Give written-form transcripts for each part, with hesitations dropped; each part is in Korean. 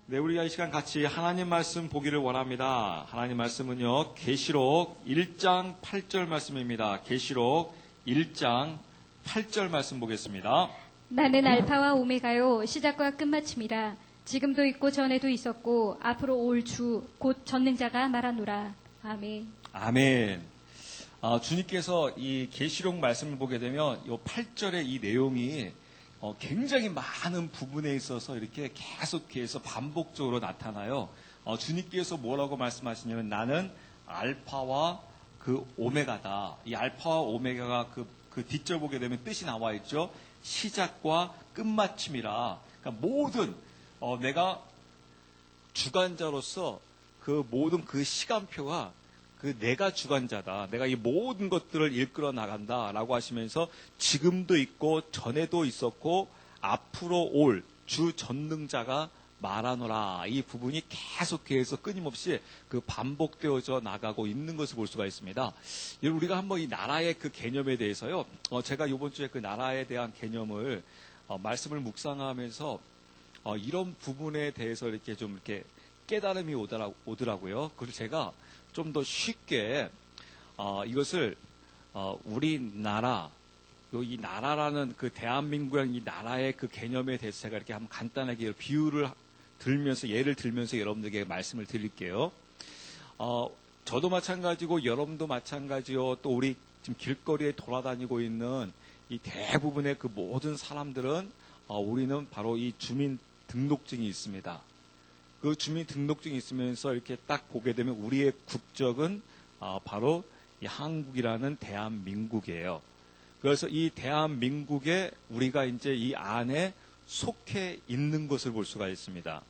네, 우리가 이 시간 같이 하나님 말씀 보기를 원합니다. 하나님 말씀은요, 계시록 1장 8절 말씀입니다. 계시록 1장 8절 말씀 보겠습니다. 나는 알파와 오메가요 시작과 끝마침이라. 지금도 있고 전에도 있었고 앞으로 올 주 곧 전능자가 말하노라. 아멘. 아멘. 주님께서 이 계시록 말씀을 보게 되면 이 8절의 이 내용이 굉장히 많은 부분에 있어서 이렇게 계속해서 반복적으로 나타나요. 주님께서 뭐라고 말씀하시냐면 나는 알파와 그 오메가다. 이 알파와 오메가가 그 뒷절 보게 되면 뜻이 나와 있죠. 시작과 끝마침이라. 그러니까 모든 내가 주관자로서 그 모든 그 시간표가 내가 주관자다. 내가 이 모든 것들을 이끌어 나간다라고 하시면서 지금도 있고 전에도 있었고 앞으로 올 주 전능자가 말하노라. 이 부분이 계속해서 끊임없이 반복되어져 나가고 있는 것을 볼 수가 있습니다. 우리가 한번 이 나라의 그 개념에 대해서요. 제가 이번 주에 그 나라에 대한 개념을 말씀을 묵상하면서 이런 부분에 대해서 이렇게 좀 이렇게 깨달음이 오더라고요. 그래서 제가 좀 더 쉽게 이것을 우리나라 이 나라라는 그 대한민국이라는 이 나라의 그 개념에 대해서 제가 이렇게 한번 간단하게 비유를 들면서 예를 들면서 여러분들에게 말씀을 드릴게요. 저도 마찬가지고 여러분도 마찬가지요. 또 우리 지금 길거리에 돌아다니고 있는 이 대부분의 그 모든 사람들은 우리는 바로 이 주민등록증이 있습니다. 그 주민등록증이 있으면서 이렇게 딱 보게 되면 우리의 국적은 바로 이 한국이라는 대한민국이에요. 그래서 이 대한민국에 우리가 이제 이 안에 속해 있는 것을 볼 수가 있습니다.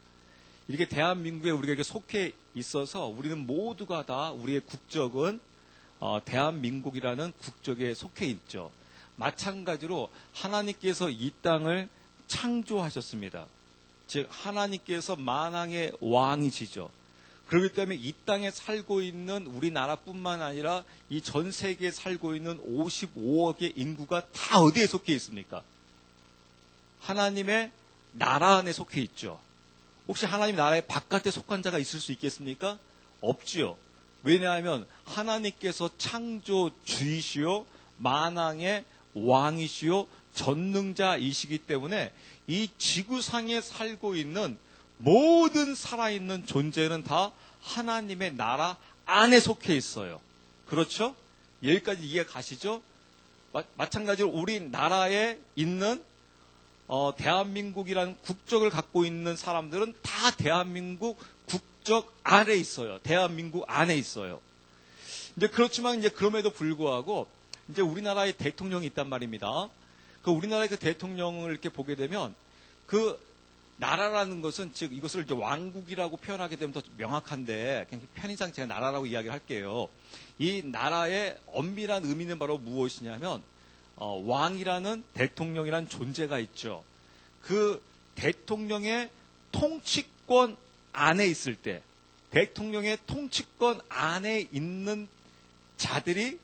이렇게 대한민국에 우리가 이렇게 속해 있어서 우리는 모두가 다 우리의 국적은 대한민국이라는 국적에 속해 있죠. 마찬가지로 하나님께서 이 땅을 창조하셨습니다. 즉 하나님께서 만왕의 왕이시죠. 그렇기 때문에 이 땅에 살고 있는 우리나라뿐만 아니라 이 전 세계에 살고 있는 55억의 인구가 다 어디에 속해 있습니까? 하나님의 나라 안에 속해 있죠. 혹시 하나님 나라의 바깥에 속한 자가 있을 수 있겠습니까? 없지요. 왜냐하면 하나님께서 창조주이시요 만왕의 왕이시요 전능자이시기 때문에 이 지구상에 살고 있는 모든 살아있는 존재는 다 하나님의 나라 안에 속해 있어요. 그렇죠? 여기까지 이해 가시죠? 마찬가지로 우리나라에 있는 대한민국이라는 국적을 갖고 있는 사람들은 다 대한민국 국적 안에 있어요. 대한민국 안에 있어요. 이제 그렇지만 이제 그럼에도 불구하고 이제 우리나라의 대통령이 있단 말입니다. 그 우리나라의 그 대통령을 이렇게 보게 되면 그 나라라는 것은 즉 이것을 이제 왕국이라고 표현하게 되면 더 명확한데 그냥 편의상 제가 나라라고 이야기를 할게요. 이 나라의 엄밀한 의미는 바로 무엇이냐면 왕이라는 대통령이라는 존재가 있죠. 그 대통령의 통치권 안에 있을 때 대통령의 통치권 안에 있는 자들이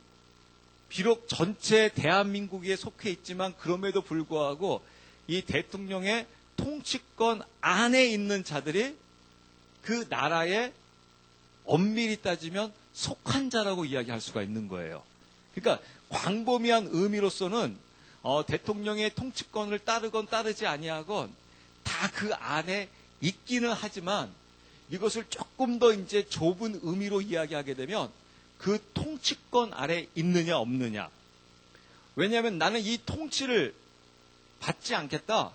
비록 전체 대한민국에 속해 있지만 그럼에도 불구하고 이 대통령의 통치권 안에 있는 자들이 그 나라에 엄밀히 따지면 속한 자라고 이야기할 수가 있는 거예요. 그러니까 광범위한 의미로서는 대통령의 통치권을 따르건 따르지 아니하건 다 그 안에 있기는 하지만 이것을 조금 더 이제 좁은 의미로 이야기하게 되면 그 통치권 아래 있느냐 없느냐. 왜냐하면 나는 이 통치를 받지 않겠다.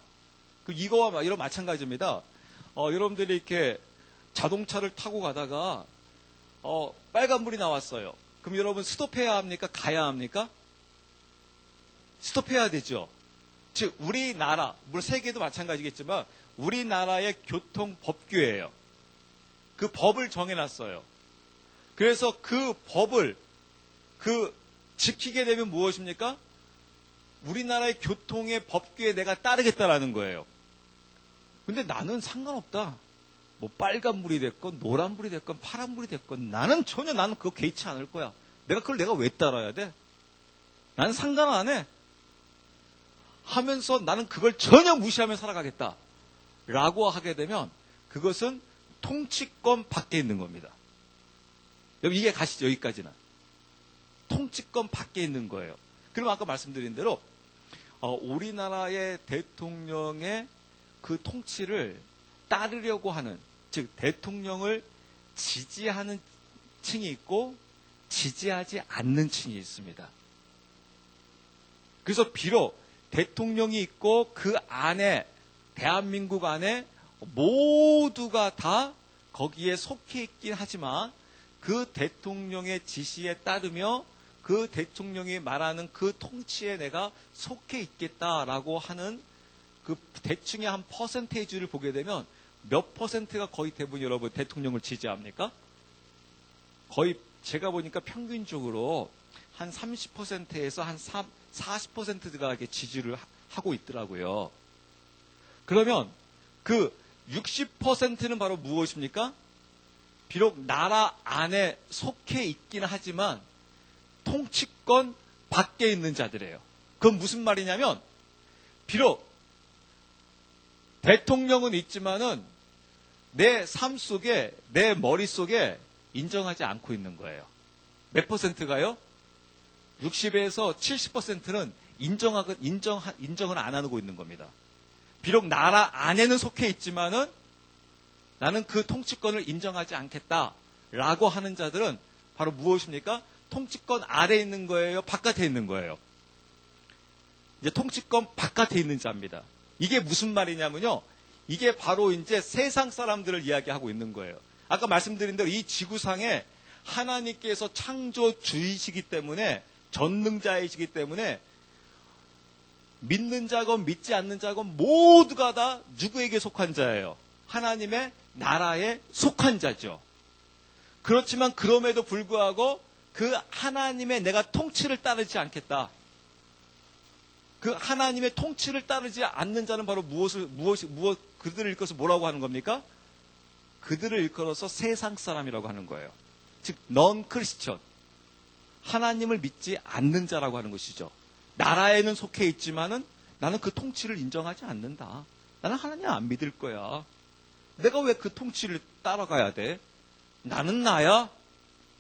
이거와 이런 마찬가지입니다. 여러분들이 이렇게 자동차를 타고 가다가 빨간불이 나왔어요. 그럼 여러분 스톱해야 합니까? 가야 합니까? 스톱해야 되죠. 즉 우리나라, 물론 세계도 마찬가지겠지만 우리나라의 교통법규예요. 그 법을 정해놨어요. 그래서 그 법을 지키게 되면 무엇입니까? 우리나라의 교통의 법규에 내가 따르겠다라는 거예요. 근데 나는 상관없다. 뭐 빨간불이 됐건 노란불이 됐건 파란불이 됐건 나는 그거 개의치 않을 거야. 그걸 내가 왜 따라야 돼? 나는 상관 안 해. 하면서 나는 그걸 전혀 무시하며 살아가겠다. 라고 하게 되면 그것은 통치권 밖에 있는 겁니다. 여러분 이게 가시죠. 여기까지는. 통치권 밖에 있는 거예요. 그럼 아까 말씀드린 대로 우리나라의 대통령의 그 통치를 따르려고 하는, 즉 대통령을 지지하는 층이 있고 지지하지 않는 층이 있습니다. 그래서 비록 대통령이 있고 그 안에, 대한민국 안에 모두가 다 거기에 속해 있긴 하지만 그 대통령의 지시에 따르며 그 대통령이 말하는 그 통치에 내가 속해 있겠다라고 하는 그 대충의 한 퍼센테이지를 보게 되면 몇 퍼센트가 거의 대부분 여러분 대통령을 지지합니까? 거의 제가 보니까 평균적으로 한 30%에서 한 40%가 이렇게 지지를 하고 있더라고요. 그러면 그 60%는 바로 무엇입니까? 비록 나라 안에 속해 있긴 하지만 통치권 밖에 있는 자들이에요. 그건 무슨 말이냐면 비록 대통령은 있지만은 내 삶 속에, 내 머릿속에 인정하지 않고 있는 거예요. 몇 퍼센트가요? 60에서 70%는 인정을 안 하고 있는 겁니다. 비록 나라 안에는 속해 있지만은 나는 그 통치권을 인정하지 않겠다라고 하는 자들은 바로 무엇입니까? 통치권 아래에 있는 거예요? 바깥에 있는 거예요? 이제 통치권 바깥에 있는 자입니다. 이게 무슨 말이냐면요. 이게 바로 이제 세상 사람들을 이야기하고 있는 거예요. 아까 말씀드린 대로 이 지구상에 하나님께서 창조주이시기 때문에, 전능자이시기 때문에 믿는 자건 믿지 않는 자건 모두가 다 누구에게 속한 자예요? 하나님의 나라에 속한 자죠. 그렇지만 그럼에도 불구하고 그 하나님의 내가 통치를 따르지 않겠다. 그 하나님의 통치를 따르지 않는 자는 바로 그들을 일컬어서 뭐라고 하는 겁니까? 그들을 일컬어서 세상 사람이라고 하는 거예요. 즉, 넌 크리스천. 하나님을 믿지 않는 자라고 하는 것이죠. 나라에는 속해 있지만은 나는 그 통치를 인정하지 않는다. 나는 하나님 안 믿을 거야. 내가 왜 그 통치를 따라가야 돼? 나는 나야.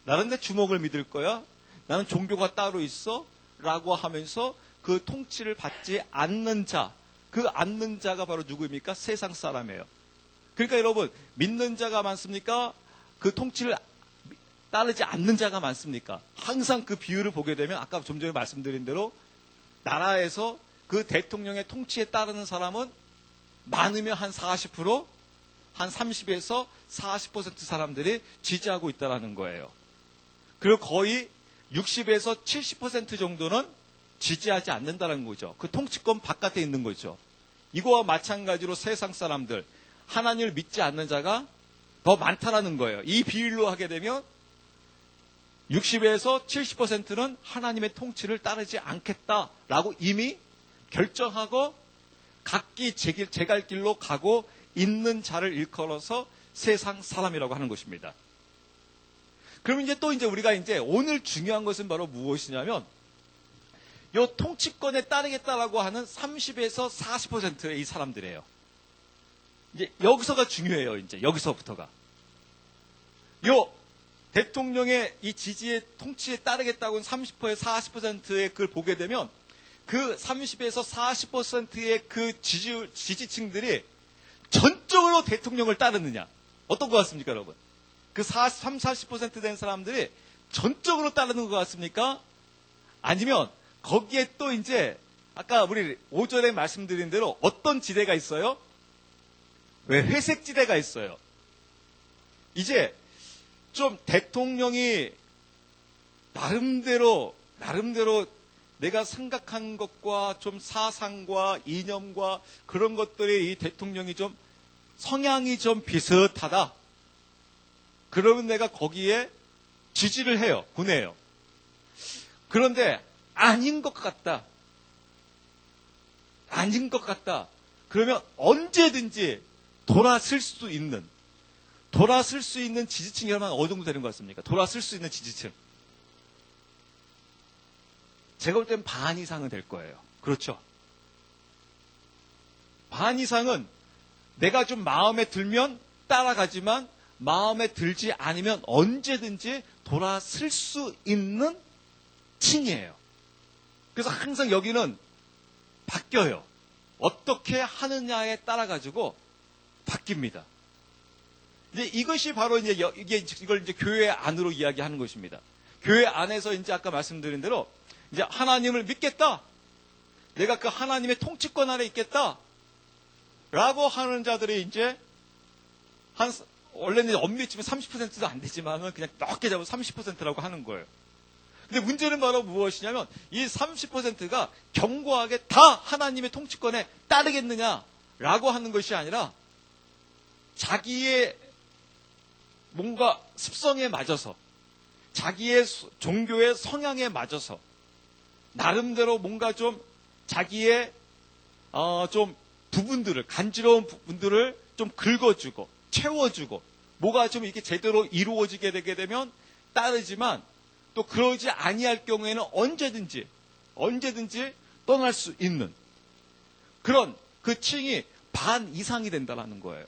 나는 내 주먹을 믿을 거야. 나는 종교가 따로 있어. 라고 하면서 그 통치를 받지 않는 자, 그 않는 자가 바로 누구입니까? 세상 사람이에요. 그러니까 여러분, 믿는 자가 많습니까? 그 통치를 따르지 않는 자가 많습니까? 항상 그 비율을 보게 되면 아까 좀 전에 말씀드린 대로 나라에서 그 대통령의 통치에 따르는 사람은 많으면 한 40%, 한 30에서 40% 사람들이 지지하고 있다는 거예요. 그리고 거의 60에서 70% 정도는 지지하지 않는다는 거죠. 그 통치권 바깥에 있는 거죠. 이거와 마찬가지로 세상 사람들, 하나님을 믿지 않는 자가 더 많다라는 거예요. 이 비율로 하게 되면 60에서 70%는 하나님의 통치를 따르지 않겠다라고 이미 결정하고 각기 제갈 길로 가고 있는 자를 일컬어서 세상 사람이라고 하는 것입니다. 그럼 이제 또 우리가 오늘 중요한 것은 바로 무엇이냐면 요 통치권에 따르겠다라고 하는 30에서 40%의 이 사람들이에요. 이제 여기서가 중요해요. 이제 여기서부터가. 요 대통령의 이 지지의 통치에 따르겠다고 하는 30%에서 40%의 그걸 보게 되면 그 30에서 40%의 그 지지층들이 전적으로 대통령을 따르느냐. 어떤 것 같습니까, 여러분? 그 40% 된 사람들이 전적으로 따르는 것 같습니까? 아니면 거기에 또 아까 우리 5절에 말씀드린 대로 어떤 지대가 있어요? 왜 회색 지대가 있어요? 이제 좀 대통령이 나름대로 내가 생각한 것과 좀 사상과 이념과 그런 것들이 이 대통령이 좀 성향이 좀 비슷하다. 그러면 내가 거기에 지지를 해요. 보내요. 그런데 아닌 것 같다. 아닌 것 같다. 그러면 언제든지 돌아설 수 있는 지지층이 얼마나 어느 정도 되는 것 같습니까? 돌아설 수 있는 지지층. 제가 볼 땐 반 이상은 될 거예요. 그렇죠? 반 이상은 내가 좀 마음에 들면 따라가지만 마음에 들지 않으면 언제든지 돌아설 수 있는 칭이에요. 그래서 항상 여기는 바뀌어요. 어떻게 하느냐에 따라가지고 바뀝니다. 이제 이것이 바로 이제 이걸 이제 교회 안으로 이야기하는 것입니다. 교회 안에서 이제 아까 말씀드린 대로 이제 하나님을 믿겠다. 내가 그 하나님의 통치권 아래 있겠다. 라고 하는 자들이 이제 원래는 엄밀히 치면 30%도 안 되지만은 그냥 넓게 잡으면 30%라고 하는 거예요. 근데 문제는 바로 무엇이냐면 이 30%가 견고하게 다 하나님의 통치권에 따르겠느냐라고 하는 것이 아니라 자기의 뭔가 습성에 맞아서 자기의 종교의 성향에 맞아서 나름대로 뭔가 좀 자기의 좀 부분들을 간지러운 부분들을 좀 긁어주고 채워주고 뭐가 좀 이렇게 제대로 이루어지게 되게 되면 따르지만 또 그러지 아니할 경우에는 언제든지 떠날 수 있는 그런 그 층이 반 이상이 된다는 거예요.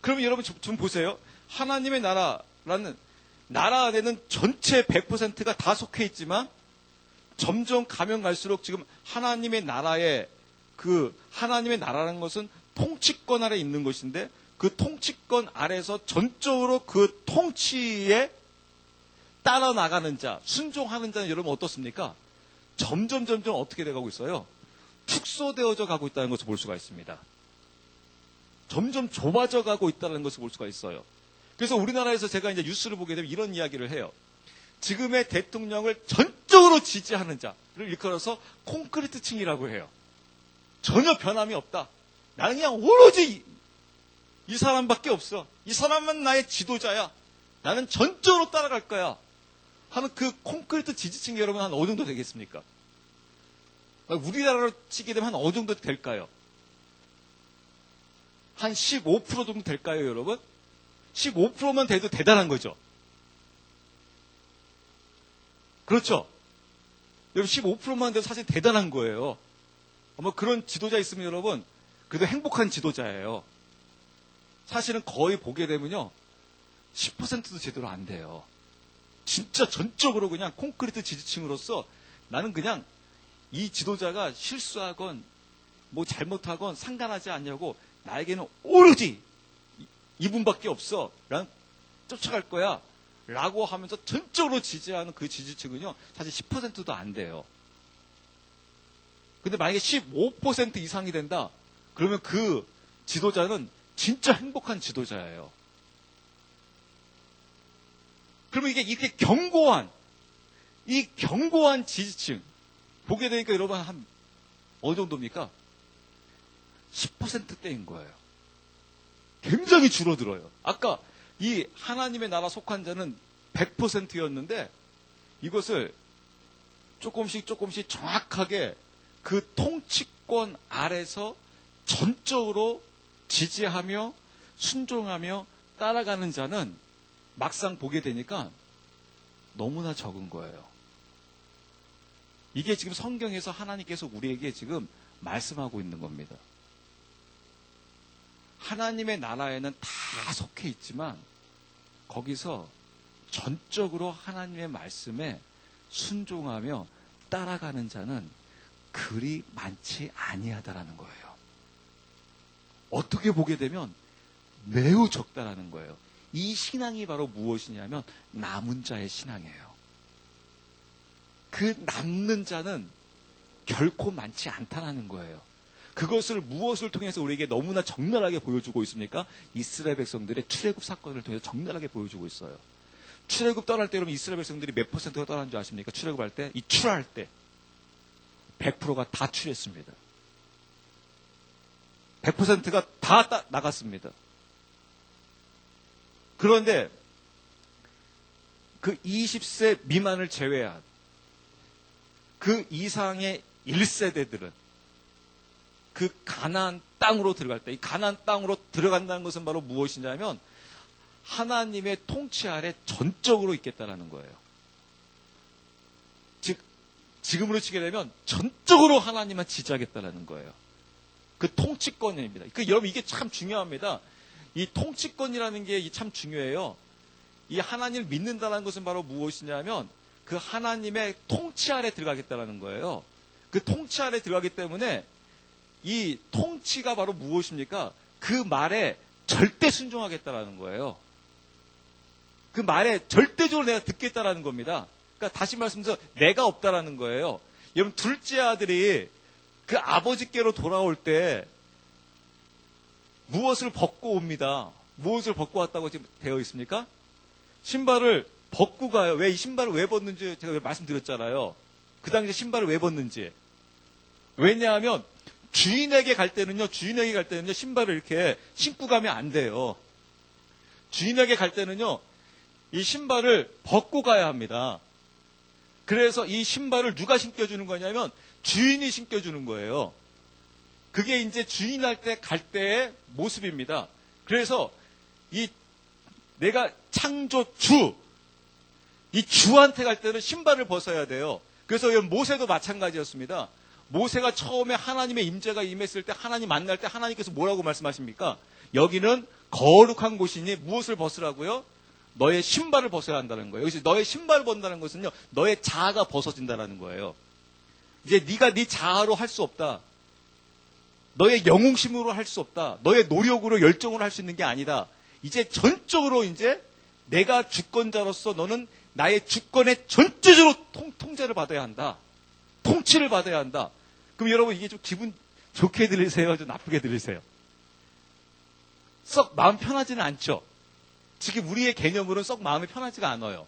그러면 여러분 좀 보세요. 하나님의 나라라는 나라 안에는 전체 100%가 다 속해 있지만 점점 가면 갈수록 지금 하나님의 나라의 하나님의 나라라는 것은 통치권 아래 있는 것인데 그 통치권 아래서 전적으로 그 통치에 따라 나가는 자, 순종하는 자는 여러분 어떻습니까? 점점 어떻게 돼가고 있어요? 축소되어져 가고 있다는 것을 볼 수가 있습니다. 점점 좁아져 가고 있다는 것을 볼 수가 있어요. 그래서 우리나라에서 제가 이제 뉴스를 보게 되면 이런 이야기를 해요. 지금의 대통령을 전적으로 지지하는 자를 일컬어서 콘크리트층이라고 해요. 전혀 변함이 없다. 나는 그냥 오로지 이 사람밖에 없어. 이 사람만 나의 지도자야. 나는 전적으로 따라갈 거야. 하는 그 콘크리트 지지층이 여러분 한 어느 정도 되겠습니까? 우리나라로 치게 되면 한 어느 정도 될까요? 한 15% 정도 될까요, 여러분? 15%만 돼도 대단한 거죠. 그렇죠? 여러분 15%만 돼도 사실 대단한 거예요. 아마 그런 지도자 있으면 여러분 그래도 행복한 지도자예요. 사실은 거의 보게 되면요 10%도 제대로 안 돼요. 진짜 전적으로 그냥 콘크리트 지지층으로서 나는 그냥 이 지도자가 실수하건 뭐 잘못하건 상관하지 않냐고 나에게는 오로지 이분밖에 없어. 난 쫓아갈 거야. 라고 하면서 전적으로 지지하는 그 지지층은요 사실 10%도 안 돼요. 근데 만약에 15% 이상이 된다. 그러면 그 지도자는 진짜 행복한 지도자예요. 그러면 이게 이렇게 이 견고한 지지층 보게 되니까 여러분 한 어느 정도입니까? 10%대인 거예요. 굉장히 줄어들어요. 아까 이 하나님의 나라 속한 자는 100%였는데 이것을 조금씩 정확하게 그 통치권 아래서 전적으로 지지하며 순종하며 따라가는 자는 막상 보게 되니까 너무나 적은 거예요. 이게 지금 성경에서 하나님께서 우리에게 지금 말씀하고 있는 겁니다. 하나님의 나라에는 다 속해 있지만 거기서 전적으로 하나님의 말씀에 순종하며 따라가는 자는 그리 많지 아니하다라는 거예요. 어떻게 보게 되면 매우 적다라는 거예요. 이 신앙이 바로 무엇이냐면 남은 자의 신앙이에요. 그 남는 자는 결코 많지 않다라는 거예요. 그것을 무엇을 통해서 우리에게 너무나 적나라하게 보여주고 있습니까? 이스라엘 백성들의 출애굽 사건을 통해서 적나라하게 보여주고 있어요. 출애굽 떠날 때 그러면 이스라엘 백성들이 몇 %가 떠난 줄 아십니까? 출애굽할 때, 이 출할 때 100%가 다 출했습니다. 100%가 다 나갔습니다. 그런데 그 20세 미만을 제외한 그 이상의 1세대들은 그 가나안 땅으로 들어갈 때, 이 가나안 땅으로 들어간다는 것은 바로 무엇이냐면 하나님의 통치 아래 전적으로 있겠다라는 거예요. 즉 지금으로 치게 되면 전적으로 하나님만 지지하겠다라는 거예요. 그 통치권입니다. 여러분 이게 참 중요합니다. 이 통치권이라는 게 참 중요해요. 이 하나님을 믿는다는 것은 바로 무엇이냐면 그 하나님의 통치 아래 들어가겠다는 거예요. 그 통치 아래 들어가기 때문에 이 통치가 바로 무엇입니까? 그 말에 절대 순종하겠다라는 거예요. 그 말에 절대적으로 내가 듣겠다라는 겁니다. 그러니까 다시 말씀드려서 내가 없다라는 거예요. 여러분 둘째 아들이 그 아버지께로 돌아올 때 무엇을 벗고 옵니다. 무엇을 벗고 왔다고 지금 되어 있습니까? 신발을 벗고 가요. 왜 이 신발을 왜 벗는지 제가 말씀드렸잖아요. 그 당시에 신발을 왜 벗는지. 왜냐하면 주인에게 갈 때는요 신발을 이렇게 신고 가면 안 돼요. 주인에게 갈 때는요 이 신발을 벗고 가야 합니다. 그래서 이 신발을 누가 신겨주는 거냐면 주인이 신겨주는 거예요. 그게 이제 주인할 때 갈 때의 모습입니다. 그래서 내가 창조주, 이 주한테 갈 때는 신발을 벗어야 돼요. 그래서 모세도 마찬가지였습니다. 모세가 처음에 하나님의 임재가 임했을 때 하나님 만날 때 하나님께서 뭐라고 말씀하십니까? 여기는 거룩한 곳이니 무엇을 벗으라고요? 너의 신발을 벗어야 한다는 거예요. 여기서 너의 신발을 벗는다는 것은요, 너의 자아가 벗어진다는 거예요. 이제 네가 네 자아로 할 수 없다. 너의 영웅심으로 할 수 없다. 너의 노력으로 열정으로 할 수 있는 게 아니다. 이제 전적으로 이제 내가 주권자로서 너는 나의 주권의 전체적으로 통제를 받아야 한다. 통치를 받아야 한다. 그럼 여러분 이게 좀 기분 좋게 들리세요? 좀 나쁘게 들리세요? 썩 마음 편하지는 않죠. 지금 우리의 개념으로는 썩 마음이 편하지가 않아요.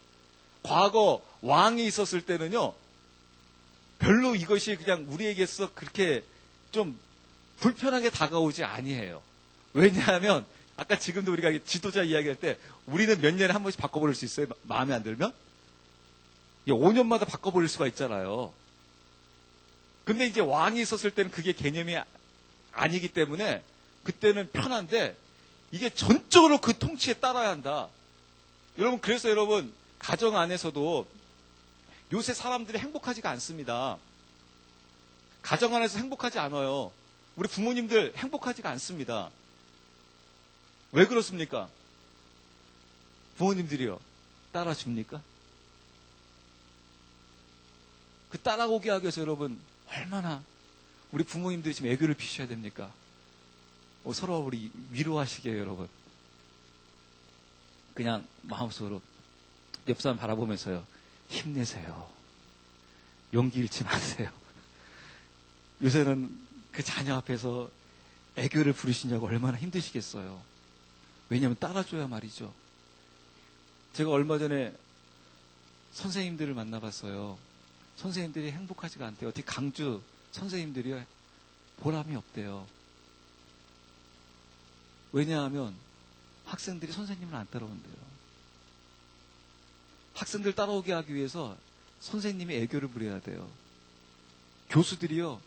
과거 왕이 있었을 때는요. 별로 이것이 그냥 우리에게서 그렇게 좀 불편하게 다가오지 아니해요. 왜냐하면 아까 지금도 우리가 지도자 이야기할 때 우리는 몇 년에 한 번씩 바꿔버릴 수 있어요. 마음에 안 들면? 5년마다 바꿔버릴 수가 있잖아요. 근데 이제 왕이 있었을 때는 그게 개념이 아니기 때문에 그때는 편한데 이게 전적으로 그 통치에 따라야 한다. 여러분 그래서 여러분 가정 안에서도 요새 사람들이 행복하지가 않습니다. 가정 안에서 행복하지 않아요. 우리 부모님들 행복하지가 않습니다. 왜 그렇습니까? 부모님들이요. 따라줍니까? 그 따라오게 하기 위해서 여러분 얼마나 우리 부모님들이 지금 애교를 피우셔야 됩니까? 서로 우리 위로하시게요, 여러분. 그냥 마음속으로 옆 사람 바라보면서요. 힘내세요. 용기 잃지 마세요. 요새는 그 자녀 앞에서 애교를 부리시냐고 얼마나 힘드시겠어요. 왜냐하면 따라줘야 말이죠. 제가 얼마 전에 선생님들을 만나봤어요. 선생님들이 행복하지가 않대요. 어떻게 강주 선생님들이 보람이 없대요. 왜냐하면 학생들이 선생님을 안 따라온대요. 학생들 따라오게 하기 위해서 선생님이 애교를 부려야 돼요. 교수들이요.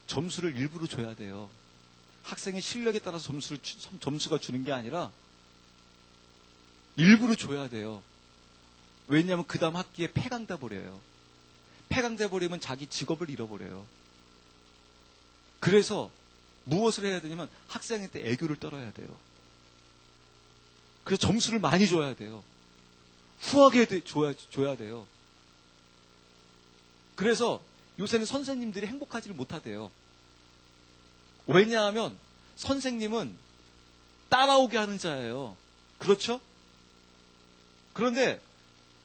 점수를 일부러 줘야 돼요. 학생의 실력에 따라서 점수가 주는 게 아니라 일부러 줘야 돼요. 왜냐하면 그 다음 학기에 폐강돼 버려요. 폐강돼 버리면 자기 직업을 잃어버려요. 그래서 무엇을 해야 되냐면 학생한테 애교를 떨어야 돼요. 그래서 점수를 많이 줘야 돼요. 후하게 줘야 돼요. 그래서 요새는 선생님들이 행복하지를 못하대요. 왜냐하면 선생님은 따라오게 하는 자예요. 그렇죠? 그런데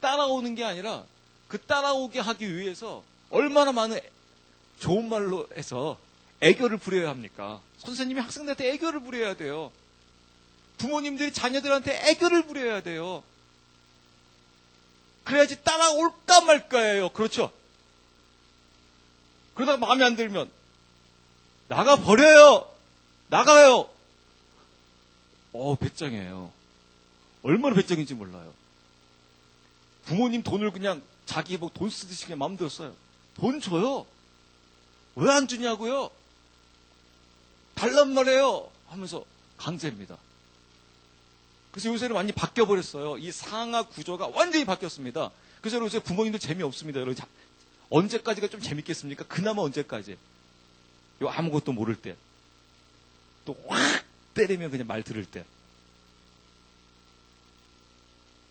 따라오는 게 아니라 그 따라오게 하기 위해서 얼마나 많은 좋은 말로 해서 애교를 부려야 합니까? 선생님이 학생들한테 애교를 부려야 돼요. 부모님들이 자녀들한테 애교를 부려야 돼요. 그래야지 따라올까 말까예요. 그렇죠? 그러다가 마음에 안 들면 나가버려요. 나가요. 배짱이에요. 얼마나 배짱인지 몰라요. 부모님 돈을 그냥 자기 돈 쓰듯이 그냥 마음대로 써요. 돈 줘요. 왜 안 주냐고요? 달란 말이에요. 하면서 강제입니다. 그래서 요새는 완전히 바뀌어버렸어요. 이 상하 구조가 완전히 바뀌었습니다. 그래서 요새 부모님들 재미없습니다. 여러분. 언제까지가 좀 재밌겠습니까? 그나마 언제까지? 아무것도 모를 때. 또 확 때리면 그냥 말 들을 때.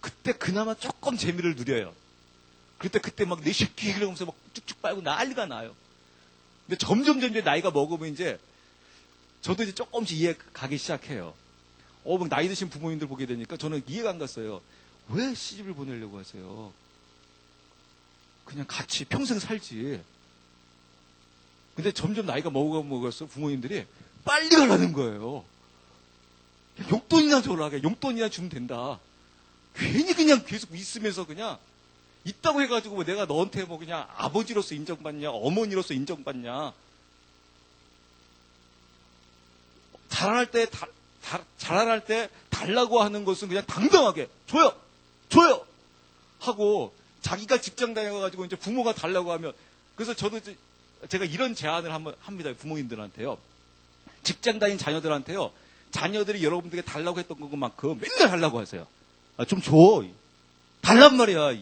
그때 그나마 조금 재미를 누려요. 그때 막 내 새끼 그러면서 막 쭉쭉 빨고 난리가 나요. 근데 점점 나이가 먹으면 이제 저도 이제 조금씩 이해 가기 시작해요. 막 나이 드신 부모님들 보게 되니까 저는 이해가 안 갔어요. 왜 시집을 보내려고 하세요? 그냥 같이 평생 살지. 근데 점점 나이가 먹어서 부모님들이 빨리 가라는 거예요. 용돈이나 줘라. 용돈이나 주면 된다. 괜히 그냥 계속 있으면서 그냥 있다고 해가지고 뭐 내가 너한테 뭐 그냥 아버지로서 인정받냐, 어머니로서 인정받냐. 자라날 때 달라고 하는 것은 그냥 당당하게 줘요 하고 자기가 직장 다녀가지고 이제 부모가 달라고 하면 그래서 저도 제가 이런 제안을 한번 합니다. 부모님들한테요. 직장 다닌 자녀들한테요. 자녀들이 여러분들에게 달라고 했던 것만큼 맨날 달라고 하세요. 아, 좀 줘. 달란 말이야.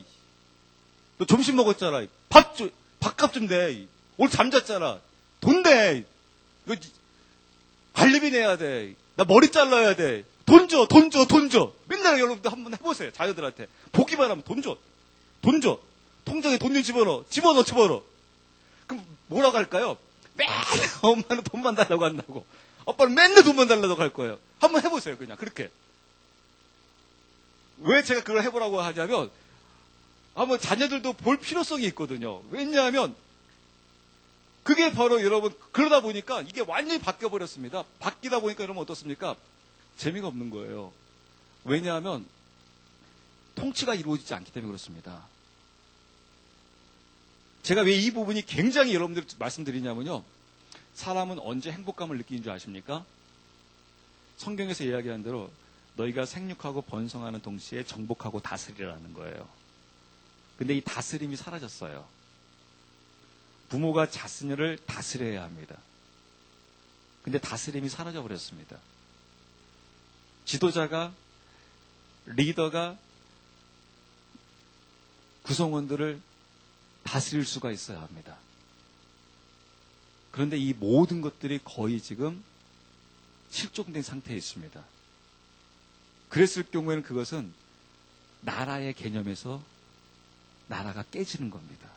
너 점심 먹었잖아. 밥값 좀 내. 오늘 잠잤잖아. 돈 내. 이거 관리비 내야 돼. 나 머리 잘라야 돼. 돈 줘. 맨날 여러분들 한번 해보세요. 자녀들한테. 보기만 하면 돈 줘. 통장에 돈 좀 집어넣어. 그럼 뭐라고 할까요? 맨날 엄마는 돈만 달라고 한다고. 아빠는 맨날 돈만 달라고 할 거예요. 한번 해보세요. 그냥 그렇게. 왜 제가 그걸 해보라고 하냐면 한번 자녀들도 볼 필요성이 있거든요. 왜냐하면 그게 바로 여러분 그러다 보니까 이게 완전히 바뀌어버렸습니다. 바뀌다 보니까 여러분 어떻습니까? 재미가 없는 거예요. 왜냐하면 통치가 이루어지지 않기 때문에 그렇습니다. 제가 왜 이 부분이 굉장히 여러분들 말씀드리냐면요. 사람은 언제 행복감을 느끼는 줄 아십니까? 성경에서 이야기한 대로 너희가 생육하고 번성하는 동시에 정복하고 다스리라는 거예요. 근데 이 다스림이 사라졌어요. 부모가 자녀를 다스려야 합니다. 근데 다스림이 사라져 버렸습니다. 지도자가 리더가 구성원들을 다스릴 수가 있어야 합니다. 그런데 이 모든 것들이 거의 지금 실종된 상태에 있습니다. 그랬을 경우에는 그것은 나라의 개념에서 나라가 깨지는 겁니다.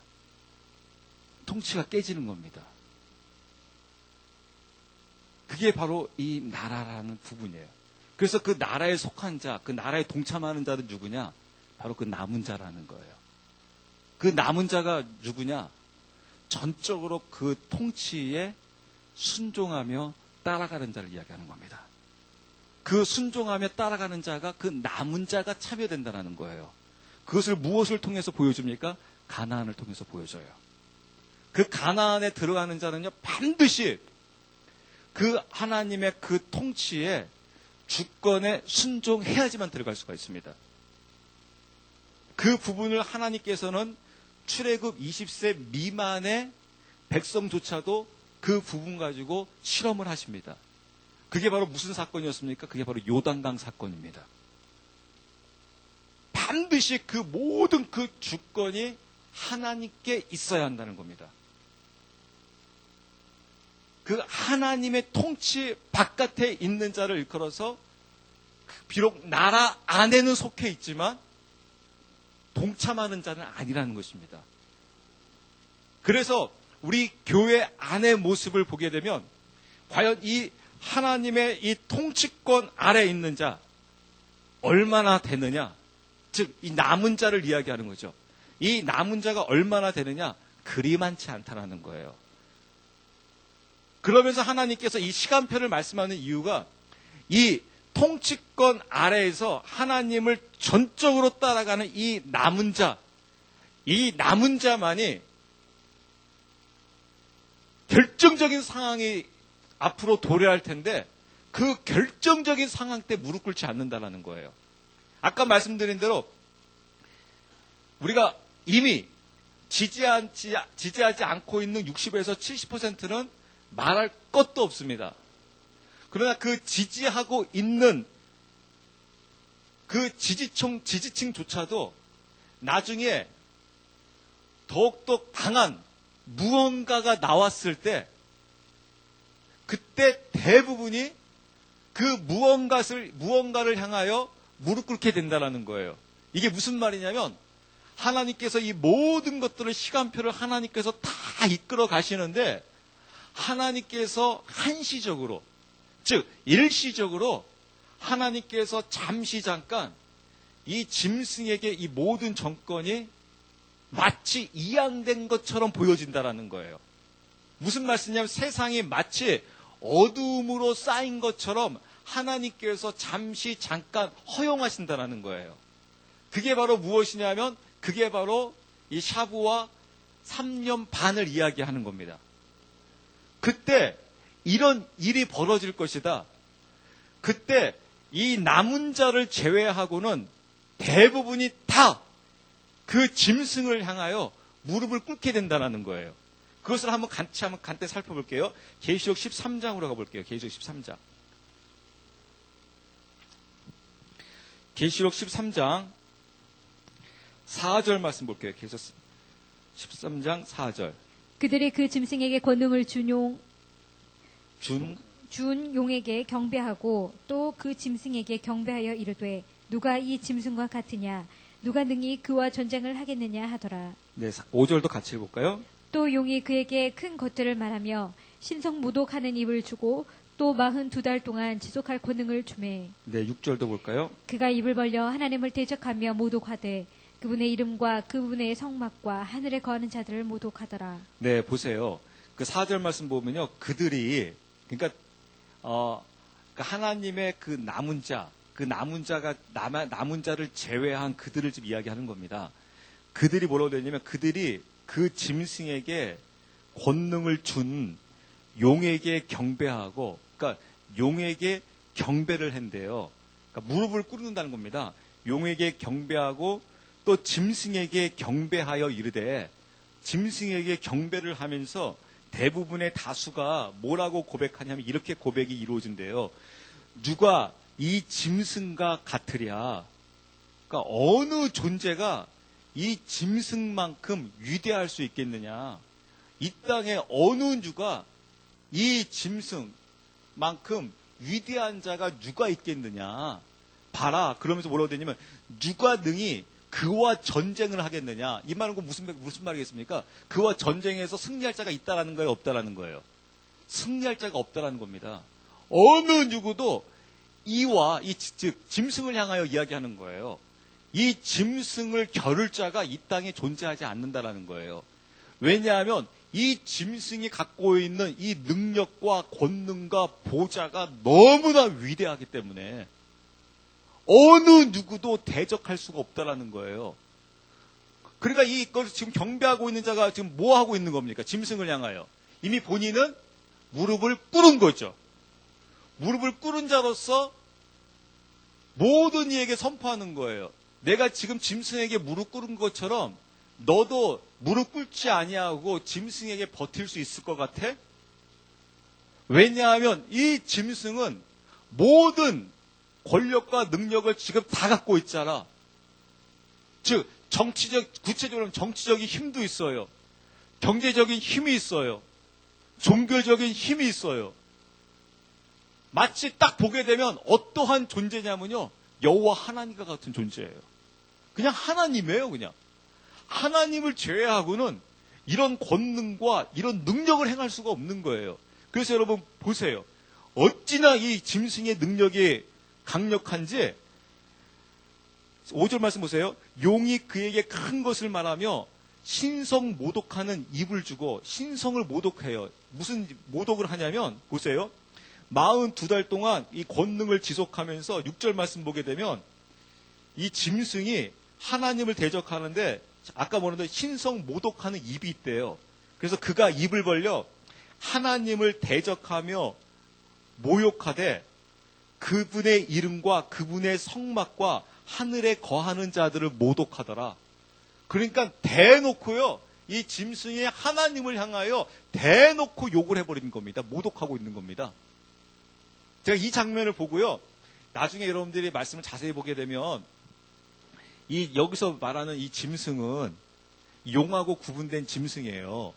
통치가 깨지는 겁니다. 그게 바로 이 나라라는 부분이에요. 그래서 그 나라에 속한 자, 그 나라에 동참하는 자는 누구냐? 바로 그 남은 자라는 거예요. 그 남은 자가 누구냐? 전적으로 그 통치에 순종하며 따라가는 자를 이야기하는 겁니다. 그 순종하며 따라가는 자가 그 남은 자가 참여된다는 거예요. 그것을 무엇을 통해서 보여줍니까? 가나안을 통해서 보여줘요. 그 가나안에 들어가는 자는요, 반드시 그 하나님의 그 통치에 주권에 순종해야지만 들어갈 수가 있습니다. 그 부분을 하나님께서는 출애굽 20세 미만의 백성조차도 그 부분 가지고 실험을 하십니다. 그게 바로 무슨 사건이었습니까? 그게 바로 요단강 사건입니다. 반드시 그 모든 그 주권이 하나님께 있어야 한다는 겁니다. 그 하나님의 통치 바깥에 있는 자를 일컬어서 비록 나라 안에는 속해 있지만 동참하는 자는 아니라는 것입니다. 그래서 우리 교회 안의 모습을 보게 되면 과연 이 하나님의 이 통치권 아래에 있는 자 얼마나 되느냐? 즉 이 남은 자를 이야기하는 거죠. 이 남은 자가 얼마나 되느냐? 그리 많지 않다라는 거예요. 그러면서 하나님께서 이 시간표를 말씀하는 이유가 이 통치권 아래에서 하나님을 전적으로 따라가는 이 남은 자만이 결정적인 상황이 앞으로 도래할 텐데 그 결정적인 상황 때 무릎 꿇지 않는다는 거예요. 아까 말씀드린 대로 우리가 이미 지지하지 않고 있는 60에서 70%는 말할 것도 없습니다. 그러나 그 지지하고 있는 그 지지층조차도 나중에 더욱더 강한 무언가가 나왔을 때 그때 대부분이 그 무언가를 향하여 무릎 꿇게 된다는 거예요. 이게 무슨 말이냐면 하나님께서 이 모든 것들을 시간표를 하나님께서 다 이끌어 가시는데 하나님께서 한시적으로 즉 일시적으로 하나님께서 잠깐 이 짐승에게 이 모든 정권이 마치 이양된 것처럼 보여진다라는 거예요. 무슨 말씀이냐면 세상이 마치 어두움으로 쌓인 것처럼 하나님께서 잠깐 허용하신다라는 거예요. 그게 바로 무엇이냐면 그게 바로 이 샤브와 3년 반을 이야기하는 겁니다. 그때 이런 일이 벌어질 것이다. 그때 이 남은 자를 제외하고는 대부분이 다 그 짐승을 향하여 무릎을 꿇게 된다는 거예요. 그것을 한번 간단히 살펴볼게요. 계시록 13장으로 가볼게요. 계시록 13장. 계시록 13장 4절 말씀 볼게요. 계시록 13장 4절. 그들이 그 짐승에게 권능을 준 용에게 경배하고 또 그 짐승에게 경배하여 이르되 누가 이 짐승과 같으냐 누가 능히 그와 전쟁을 하겠느냐 하더라. 네, 5절도 같이 읽어볼까요? 또 용이 그에게 큰 것들을 말하며 신성 모독하는 입을 주고 또 42달 동안 지속할 권능을 주매. 네, 6절도 볼까요? 그가 입을 벌려 하나님을 대적하며 모독하되 그분의 이름과 그분의 성막과 하늘에 거하는 자들을 모독하더라. 네, 보세요. 그 4절 말씀 보면요. 그들이 그러니까 하나님의 그 남은 자가 남은 자를 제외한 그들을 지금 이야기하는 겁니다. 그들이 뭐라고 되냐면 그들이 그 짐승에게 권능을 준 용에게 경배하고 그러니까 용에게 경배를 한대요. 그러니까 무릎을 꿇는다는 겁니다. 용에게 경배하고 또 짐승에게 경배하여 이르되 짐승에게 경배를 하면서 대부분의 다수가 뭐라고 고백하냐면 이렇게 고백이 이루어진대요. 누가 이 짐승과 같으랴. 그러니까 어느 존재가 이 짐승만큼 위대할 수 있겠느냐. 이 땅에 어느 누가 이 짐승만큼 위대한 자가 누가 있겠느냐. 봐라. 그러면서 뭐라고 되냐면 누가 능히 그와 전쟁을 하겠느냐. 이 말은 무슨 말이겠습니까? 그와 전쟁에서 승리할 자가 있다라는 거예요, 없다라는 거예요. 승리할 자가 없다라는 겁니다. 어느 누구도 즉 짐승을 향하여 이야기하는 거예요. 이 짐승을 겨룰 자가 이 땅에 존재하지 않는다라는 거예요. 왜냐하면 이 짐승이 갖고 있는 이 능력과 권능과 보좌가 너무나 위대하기 때문에 어느 누구도 대적할 수가 없다라는 거예요. 그러니까 이걸 지금 경배하고 있는 자가 지금 뭐 하고 있는 겁니까? 짐승을 향하여. 이미 본인은 무릎을 꿇은 거죠. 무릎을 꿇은 자로서 모든 이에게 선포하는 거예요. 내가 지금 짐승에게 무릎 꿇은 것처럼 너도 무릎 꿇지 아니하고 짐승에게 버틸 수 있을 것 같아? 왜냐하면 이 짐승은 모든 권력과 능력을 지금 다 갖고 있잖아. 즉 구체적으로 정치적인 힘도 있어요. 경제적인 힘이 있어요. 종교적인 힘이 있어요. 마치 딱 보게 되면 어떠한 존재냐면요. 여호와 하나님과 같은 존재예요. 그냥 하나님이에요. 그냥. 하나님을 제외하고는 이런 권능과 이런 능력을 행할 수가 없는 거예요. 그래서 여러분 보세요. 어찌나 이 짐승의 능력이 강력한지 5절 말씀 보세요. 용이 그에게 큰 것을 말하며 신성 모독하는 입을 주고 신성을 모독해요. 무슨 모독을 하냐면 보세요. 42달 동안 이 권능을 지속하면서 6절 말씀 보게 되면 이 짐승이 하나님을 대적하는데 아까 뭐랬는데 신성 모독하는 입이 있대요. 그래서 그가 입을 벌려 하나님을 대적하며 모욕하되 그분의 이름과 그분의 성막과 하늘에 거하는 자들을 모독하더라. 그러니까 대놓고요. 이 짐승이 하나님을 향하여 대놓고 욕을 해버리는 겁니다. 모독하고 있는 겁니다. 제가 이 장면을 보고요. 나중에 여러분들이 말씀을 자세히 보게 되면 여기서 말하는 이 짐승은 용하고 구분된 짐승이에요.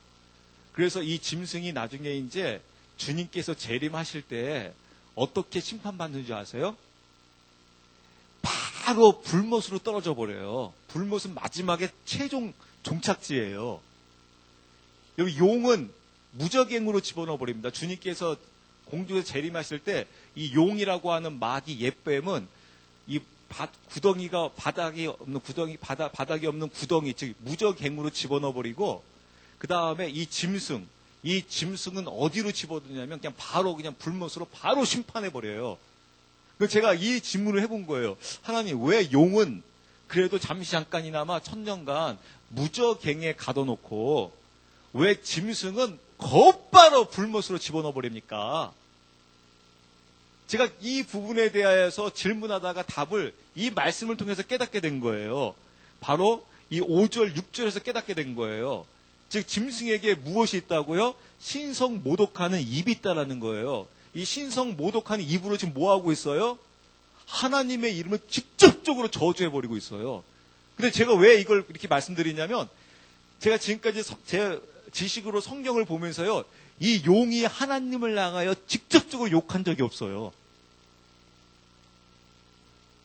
그래서 이 짐승이 나중에 이제 주님께서 재림하실 때 어떻게 심판받는 줄 아세요? 바로 불못으로 떨어져 버려요. 불못은 마지막에 최종 종착지예요. 여기 용은 무적행으로 집어넣어 버립니다. 주님께서 공중에서 재림하실 때 이 용이라고 하는 마귀 옛뱀은 이 구덩이가 바닥이 없는 구덩이, 즉 무적행으로 집어넣어 버리고, 그 다음에 이 짐승은 어디로 집어넣냐면 그냥 바로 그냥 불못으로 바로 심판해 버려요. 그래서 제가 이 질문을 해본 거예요. 하나님, 왜 용은 그래도 잠깐이나마 천년간 무적행에 가둬놓고 왜 짐승은 곧바로 불못으로 집어넣어 버립니까? 제가 이 부분에 대하여서 질문하다가 답을 이 말씀을 통해서 깨닫게 된 거예요. 바로 이 5절, 6절에서 깨닫게 된 거예요. 즉 짐승에게 무엇이 있다고요? 신성 모독하는 입이 있다라는 거예요. 이 신성 모독하는 입으로 지금 뭐 하고 있어요? 하나님의 이름을 직접적으로 저주해버리고 있어요. 근데 제가 왜 이걸 이렇게 말씀드리냐면, 제가 지금까지 제 지식으로 성경을 보면서요, 이 용이 하나님을 향하여 직접적으로 욕한 적이 없어요.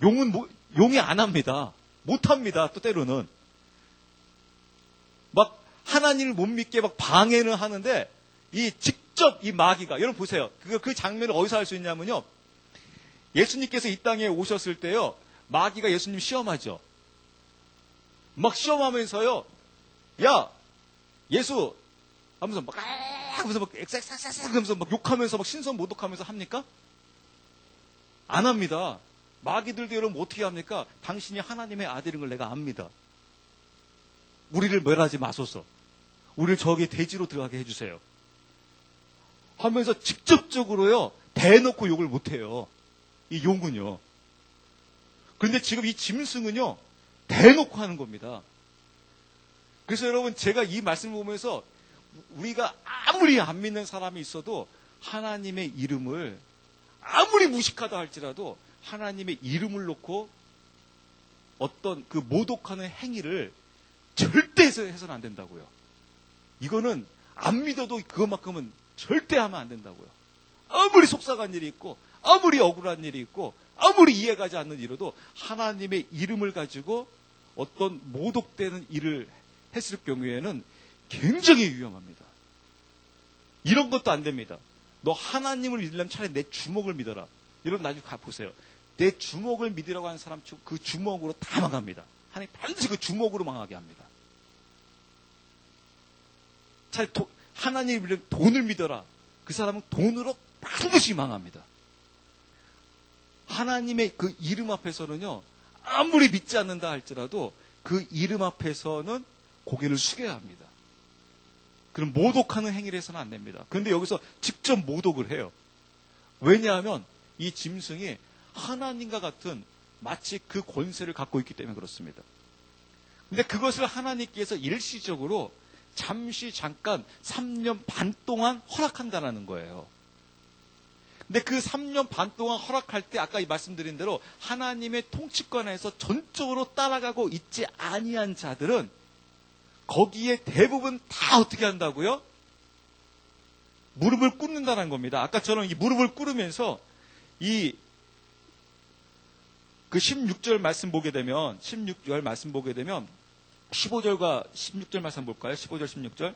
용이 안 합니다. 못 합니다. 또 때로는. 막 하나님을 못 믿게 막 방해는 하는데, 직접 이 마귀가, 여러분 보세요. 그 장면을 어디서 할 수 있냐면요. 예수님께서 이 땅에 오셨을 때요, 마귀가 예수님 시험하죠. 막 시험하면서요, 야, 예수, 하면서 막, 하면서 막, 엑삭삭삭 하면서 막 욕하면서 막 신선 모독하면서 합니까? 안 합니다. 마귀들도 여러분 어떻게 합니까? 당신이 하나님의 아들인 걸 내가 압니다. 우리를 멸하지 마소서. 우리를 저기 대지로 들어가게 해주세요. 하면서 직접적으로요, 대놓고 욕을 못해요. 이 용은요. 그런데 지금 이 짐승은요, 대놓고 하는 겁니다. 그래서 여러분, 제가 이 말씀을 보면서 우리가 아무리 안 믿는 사람이 있어도 하나님의 이름을 아무리 무식하다 할지라도 하나님의 이름을 놓고 어떤 그 모독하는 행위를 절대 해서는 안 된다고요. 이거는 안 믿어도 그것만큼은 절대 하면 안 된다고요. 아무리 속상한 일이 있고, 아무리 억울한 일이 있고, 아무리 이해가지 않는 일이라도 하나님의 이름을 가지고 어떤 모독되는 일을 했을 경우에는 굉장히 위험합니다. 이런 것도 안 됩니다. 너 하나님을 믿으려면 차라리 내 주먹을 믿어라. 여러분 나중에 가보세요. 내 주먹을 믿으라고 하는 사람 그 주먹으로 다 망합니다. 하나님 반드시 그 주먹으로 망하게 합니다. 차라리 하나님을 믿으면 돈을 믿어라. 그 사람은 돈으로 반드시 망합니다. 하나님의 그 이름 앞에서는요, 아무리 믿지 않는다 할지라도 그 이름 앞에서는 고개를 숙여야 합니다. 그럼 모독하는 행위를 해서는 안 됩니다. 그런데 여기서 직접 모독을 해요. 왜냐하면 이 짐승이 하나님과 같은 마치 그 권세를 갖고 있기 때문에 그렇습니다. 근데 그것을 하나님께서 일시적으로 잠깐 3년 반 동안 허락한다는 거예요. 근데 그 3년 반 동안 허락할 때 아까 말씀드린 대로 하나님의 통치권에서 전적으로 따라가고 있지 아니한 자들은 거기에 대부분 다 어떻게 한다고요? 무릎을 꿇는다는 겁니다. 아까처럼 이 무릎을 꿇으면서 그 16절 말씀 보게 되면 15절과 16절 말씀 볼까요? 15절 16절.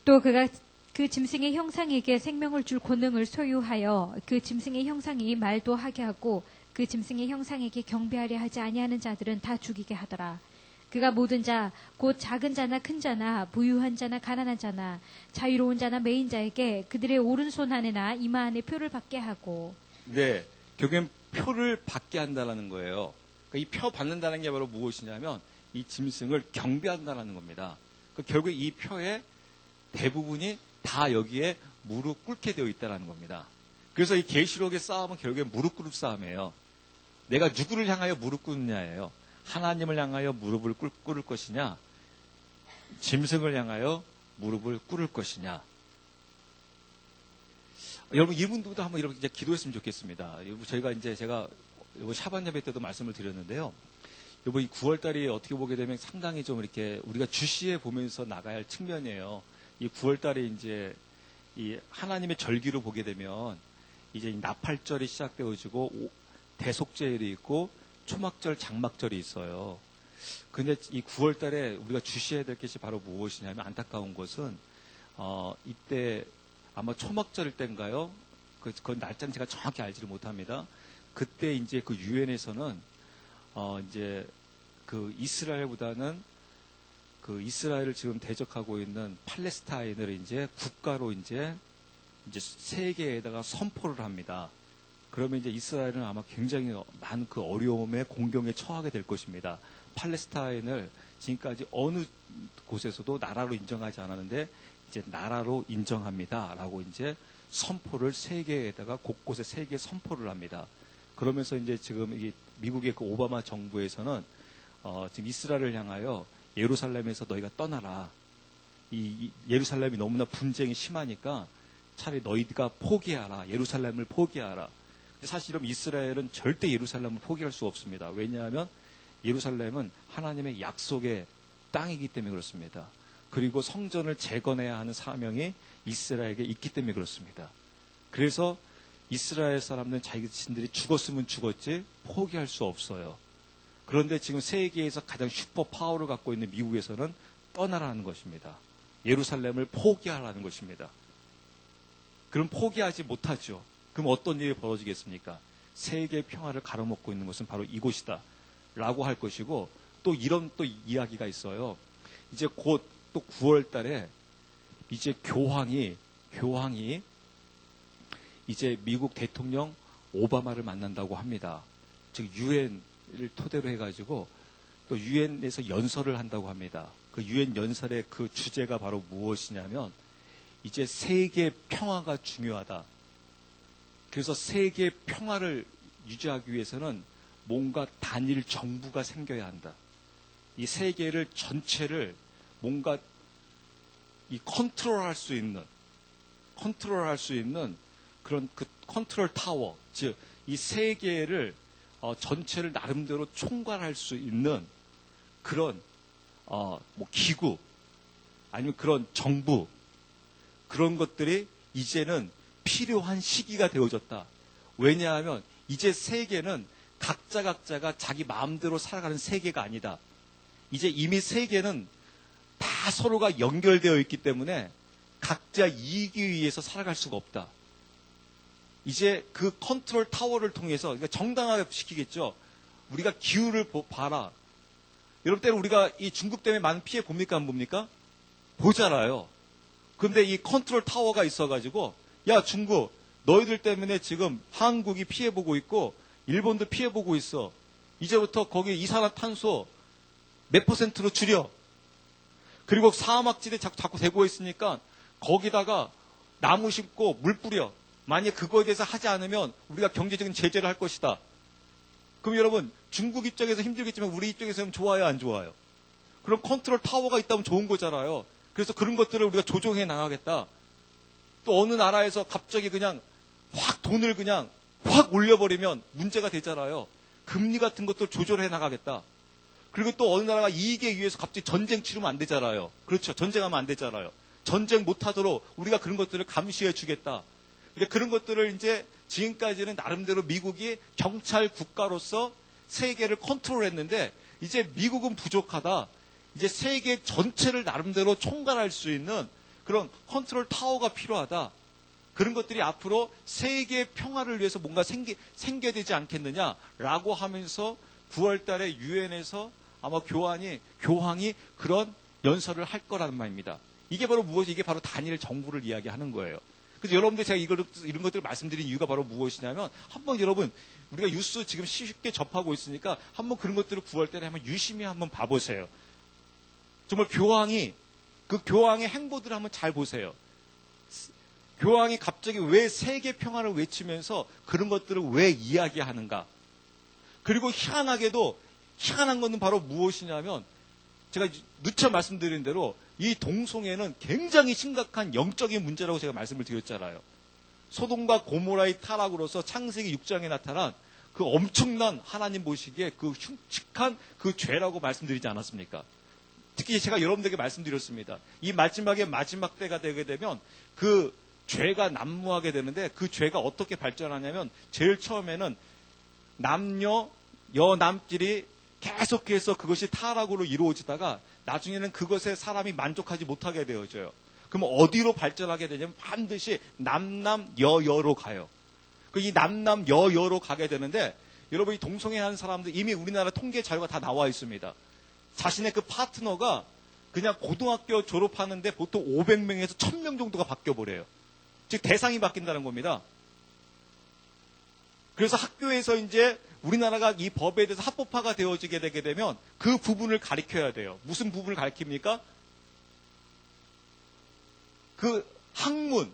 또 그가 그 짐승의 형상에게 생명을 줄 권능을 소유하여 그 짐승의 형상이 말도 하게 하고 그 짐승의 형상에게 경배하려 하지 아니하는 자들은 다 죽이게 하더라. 그가 모든 자, 곧 작은 자나 큰 자나 부유한 자나 가난한 자나 자유로운 자나 매인 자에게 그들의 오른손 안에나 이마 안에 표를 받게 하고. 네, 결국엔 표를 받게 한다는 거예요. 그러니까 이 표 받는다는 게 바로 무엇이냐면 이 짐승을 경배한다는 겁니다. 그러니까 결국 이 표의 대부분이 다 여기에 무릎 꿇게 되어 있다는 겁니다. 그래서 이 계시록의 싸움은 결국엔 무릎 꿇을 싸움이에요. 내가 누구를 향하여 무릎 꿇느냐예요. 하나님을 향하여 무릎을 꿇을 것이냐, 짐승을 향하여 무릎을 꿇을 것이냐. 여러분 이분들도 한번 이렇게 이제 기도했으면 좋겠습니다. 제가 샤반 예배 때도 말씀을 드렸는데요. 여러분 이 9월달이 어떻게 보게 되면 상당히 좀 이렇게 우리가 주시해 보면서 나가야 할 측면이에요. 이 9월달에 이제 이 하나님의 절기로 보게 되면 이제 나팔절이 시작되어지고 대속제일이 있고 초막절, 장막절이 있어요. 근데 이 9월 달에 우리가 주시해야 될 것이 바로 무엇이냐면 안타까운 것은 이때 아마 초막절일 때인가요? 그건 날짜는 제가 정확히 알지를 못합니다. 그때 이제 그 유엔에서는 이제 그 이스라엘보다는 그 이스라엘을 지금 대적하고 있는 팔레스타인을 이제 국가로 이제 세계에다가 선포를 합니다. 그러면 이제 이스라엘은 아마 굉장히 많은 그 어려움에 공경에 처하게 될 것입니다. 팔레스타인을 지금까지 어느 곳에서도 나라로 인정하지 않았는데 이제 나라로 인정합니다라고 이제 선포를 세계에다가 곳곳에 세계에 선포를 합니다. 그러면서 이제 지금 이 미국의 그 오바마 정부에서는 지금 이스라엘을 향하여 예루살렘에서 너희가 떠나라. 이 예루살렘이 너무나 분쟁이 심하니까 차라리 너희가 포기하라. 예루살렘을 포기하라. 사실은 이스라엘은 절대 예루살렘을 포기할 수 없습니다. 왜냐하면 예루살렘은 하나님의 약속의 땅이기 때문에 그렇습니다. 그리고 성전을 재건해야 하는 사명이 이스라엘에게 있기 때문에 그렇습니다. 그래서 이스라엘 사람들은 자기 자신들이 죽었으면 죽었지 포기할 수 없어요. 그런데 지금 세계에서 가장 슈퍼 파워를 갖고 있는 미국에서는 떠나라는 것입니다. 예루살렘을 포기하라는 것입니다. 그럼 포기하지 못하죠. 그럼 어떤 일이 벌어지겠습니까? 세계의 평화를 가로막고 있는 것은 바로 이곳이다. 라고 할 것이고, 또 이런 또 이야기가 있어요. 이제 곧 또 9월 달에 이제 교황이 이제 미국 대통령 오바마를 만난다고 합니다. 즉 유엔을 토대로 해가지고 또 유엔에서 연설을 한다고 합니다. 그 유엔 연설의 그 주제가 바로 무엇이냐면 이제 세계 평화가 중요하다. 그래서 세계 평화를 유지하기 위해서는 뭔가 단일 정부가 생겨야 한다. 이 세계를 전체를 뭔가 이 컨트롤할 수 있는 그런 그 컨트롤 타워, 즉 이 세계를 전체를 나름대로 총괄할 수 있는 그런 뭐 기구 아니면 그런 정부 그런 것들이 이제는 필요한 시기가 되어졌다. 왜냐하면 이제 세계는 각자가 자기 마음대로 살아가는 세계가 아니다. 이제 이미 세계는 다 서로가 연결되어 있기 때문에 각자 이익이 위해서 살아갈 수가 없다. 이제 그 컨트롤 타워를 통해서 그러니까 정당하게 시키겠죠. 우리가 기후를 봐라. 여러분 때는 우리가 이 중국 때문에 많은 피해 봅니까 안 봅니까? 보잖아요. 근데 이 컨트롤 타워가 있어가지고 야 중국 너희들 때문에 지금 한국이 피해보고 있고 일본도 피해보고 있어. 이제부터 거기 이산화탄소 몇 %로 줄여. 그리고 사막지대 자꾸 대고 있으니까 거기다가 나무 심고 물 뿌려. 만약 그거에 대해서 하지 않으면 우리가 경제적인 제재를 할 것이다. 그럼 여러분 중국 입장에서 힘들겠지만 우리 입장에서는 좋아요 안 좋아요? 그럼 컨트롤 타워가 있다면 좋은 거잖아요. 그래서 그런 것들을 우리가 조정해 나가겠다. 또 어느 나라에서 갑자기 그냥 확 돈을 그냥 확 올려버리면 문제가 되잖아요. 금리 같은 것도 조절해 나가겠다. 그리고 또 어느 나라가 이익에 의해서 갑자기 전쟁 치르면 안 되잖아요. 그렇죠. 전쟁하면 안 되잖아요. 전쟁 못하도록 우리가 그런 것들을 감시해 주겠다. 근데 그런 것들을 이제 지금까지는 나름대로 미국이 경찰 국가로서 세계를 컨트롤했는데 이제 미국은 부족하다. 이제 세계 전체를 나름대로 총괄할 수 있는 그런 컨트롤 타워가 필요하다. 그런 것들이 앞으로 세계 평화를 위해서 뭔가 생겨야 되지 않겠느냐라고 하면서 9월 달에 유엔에서 아마 교황이 그런 연설을 할 거라는 말입니다. 이게 바로 무엇이 이게 바로 단일 정부를 이야기하는 거예요. 그래서 여러분들 제가 이런 것들을 말씀드린 이유가 바로 무엇이냐면 한번 여러분 우리가 뉴스 지금 쉽게 접하고 있으니까 한번 그런 것들을 9월 달에 한번 유심히 한번 봐보세요. 정말 그 교황의 행보들을 한번 잘 보세요. 교황이 갑자기 왜 세계 평화를 외치면서 그런 것들을 왜 이야기하는가? 그리고 희한한 것은 바로 무엇이냐면 제가 누차 말씀드린 대로 이 동성애는 굉장히 심각한 영적인 문제라고 제가 말씀을 드렸잖아요. 소돔과 고모라의 타락으로서 창세기 6장에 나타난 그 엄청난 하나님 보시기에 그 흉측한 그 죄라고 말씀드리지 않았습니까? 특히 제가 여러분들에게 말씀드렸습니다. 이 마지막 때가 되게 되면 그 죄가 난무하게 되는데 그 죄가 어떻게 발전하냐면 제일 처음에는 남녀 여남끼리 계속해서 그것이 타락으로 이루어지다가 나중에는 그것에 사람이 만족하지 못하게 되어져요. 그럼 어디로 발전하게 되냐면 반드시 남남여여로 가요. 이 남남여여로 가게 되는데 여러분 이 동성애하는 사람들 이미 우리나라 통계 자료가 다 나와 있습니다. 자신의 그 파트너가 그냥 고등학교 졸업하는데 보통 500명에서 1000명 정도가 바뀌어버려요. 즉 대상이 바뀐다는 겁니다. 그래서 학교에서 이제 우리나라가 이 법에 대해서 합법화가 되어지게 되게 되면 그 부분을 가르쳐야 돼요. 무슨 부분을 가르칩니까? 그 학문,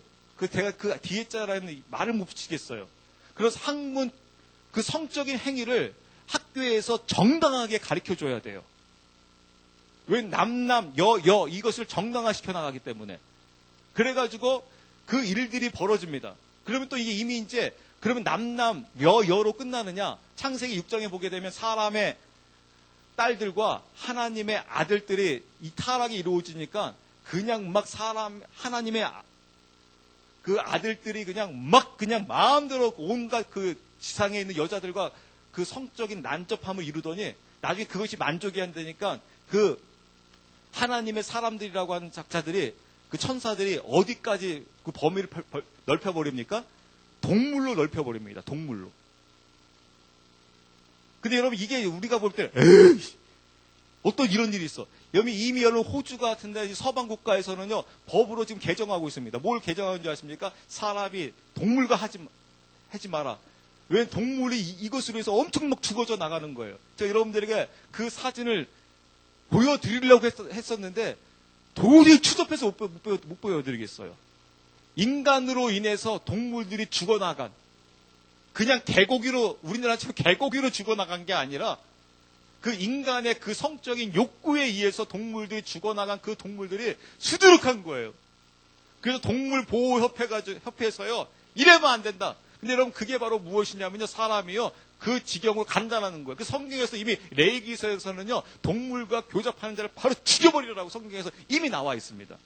제가 그 뒤에 자라는 말을 못 붙이겠어요. 그래서 학문, 그 성적인 행위를 학교에서 정당하게 가르쳐 줘야 돼요. 왜 남남, 여 이것을 정당화시켜 나가기 때문에. 그래가지고 그 일들이 벌어집니다. 그러면 또 이게 이미 이제 그러면 남남, 여로 끝나느냐? 창세기 6장에 보게 되면 사람의 딸들과 하나님의 아들들이 이 타락이 이루어지니까 그냥 막 하나님의 그 아들들이 그냥 마음대로 온갖 그 지상에 있는 여자들과 그 성적인 난접함을 이루더니 나중에 그것이 만족이 안 되니까 그 하나님의 사람들이라고 하는 작자들이 그 천사들이 어디까지 그 범위를 넓혀버립니까? 동물로 넓혀버립니다. 동물로. 근데 여러분 이게 우리가 볼 때 에이 어떤 이런 일이 있어. 이미 여러분 호주 같은데 서방 국가에서는요 법으로 지금 개정하고 있습니다. 뭘 개정하는 줄 아십니까? 사람이 동물과 하지 마라. 왜 동물이 이것으로 해서 엄청 막 죽어져 나가는 거예요. 제가 여러분들에게 그 사진을 보여드리려고 했었는데 도저히 추접해서 못 보여드리겠어요. 인간으로 인해서 동물들이 죽어나간 그냥 우리나라처럼 개고기로 죽어나간 게 아니라 그 인간의 그 성적인 욕구에 의해서 동물들이 죽어나간 그 동물들이 수두룩한 거예요. 그래서 동물보호협회에서요 이래면 안 된다. 근데 여러분 그게 바로 무엇이냐면요 사람이요 그 지경으로 간다라는 거예요. 그 성경에서 이미 레위기서에서는요 동물과 교잡하는 자를 바로 죽여버리라고 성경에서 이미 나와 있습니다.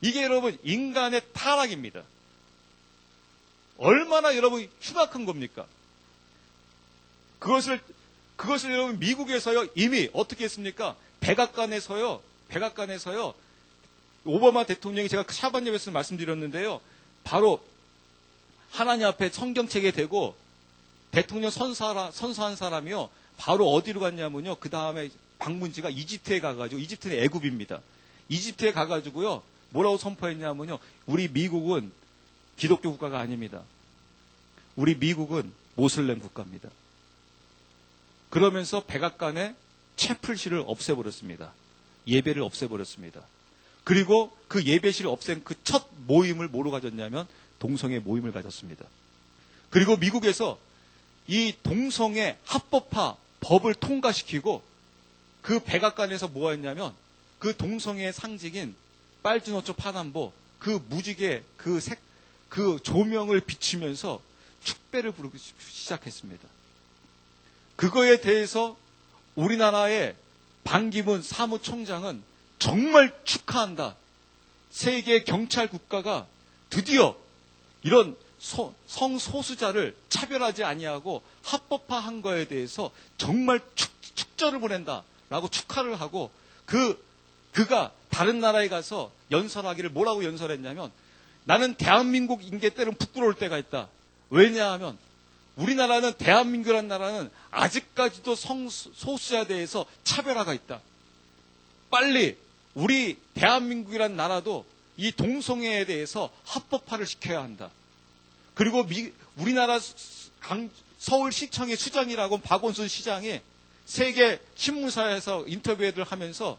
이게 여러분 인간의 타락입니다. 얼마나 여러분 흉악한 겁니까? 그것을 여러분 미국에서요 이미 어떻게 했습니까? 백악관에서요 오바마 대통령이 제가 샤반예배에서 말씀드렸는데요. 바로 하나님 앞에 성경책에 대고 대통령 선서한 사람이요. 바로 어디로 갔냐면요. 그 다음에 방문지가 이집트에 가가지고 이집트는 애굽입니다. 이집트에 가가지고요. 뭐라고 선포했냐면요. 우리 미국은 기독교 국가가 아닙니다. 우리 미국은 모슬렘 국가입니다. 그러면서 백악관의 채플실을 없애버렸습니다. 예배를 없애버렸습니다. 그리고 그 예배실을 없앤 그 첫 모임을 뭐로 가졌냐면 동성애 모임을 가졌습니다. 그리고 미국에서 이 동성애 합법화 법을 통과시키고 그 백악관에서 뭐 했냐면 그 동성애의 상징인 빨주노초 파남보 그 무지개 그 조명을 비추면서 축배를 부르기 시작했습니다. 그거에 대해서 우리나라의 반기문 사무총장은 정말 축하한다. 세계 경찰 국가가 드디어 이런 성소수자를 차별하지 아니하고 합법화한 거에 대해서 정말 축절을 보낸다라고 축하를 하고 그가 다른 나라에 가서 연설하기를 뭐라고 연설했냐면 나는 대한민국 인계 때는 부끄러울 때가 있다. 왜냐하면 우리나라는 대한민국이라는 나라는 아직까지도 성소수자에 대해서 차별화가 있다. 빨리 우리 대한민국이라는 나라도 이 동성애에 대해서 합법화를 시켜야 한다. 그리고 우리나라 서울시청의 수장이라고 박원순 시장이 세계 신문사에서 인터뷰를 하면서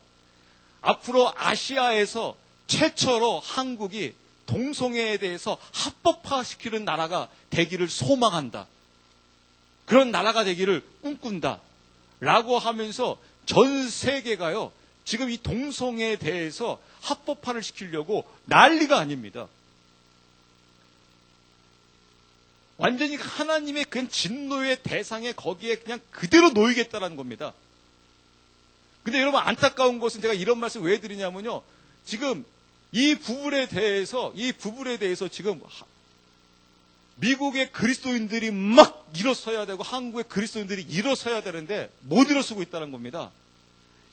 앞으로 아시아에서 최초로 한국이 동성애에 대해서 합법화시키는 나라가 되기를 소망한다. 그런 나라가 되기를 꿈꾼다. 라고 하면서 전 세계가요. 지금 이 동성애에 대해서 합법화를 시키려고 난리가 아닙니다. 완전히 하나님의 그냥 진노의 대상에 거기에 그냥 그대로 놓이겠다라는 겁니다. 근데 여러분 안타까운 것은 제가 이런 말씀 왜 드리냐면요. 지금 이 부분에 대해서 지금 미국의 그리스도인들이 막 일어서야 되고 한국의 그리스도인들이 일어서야 되는데 못 일어서고 있다는 겁니다.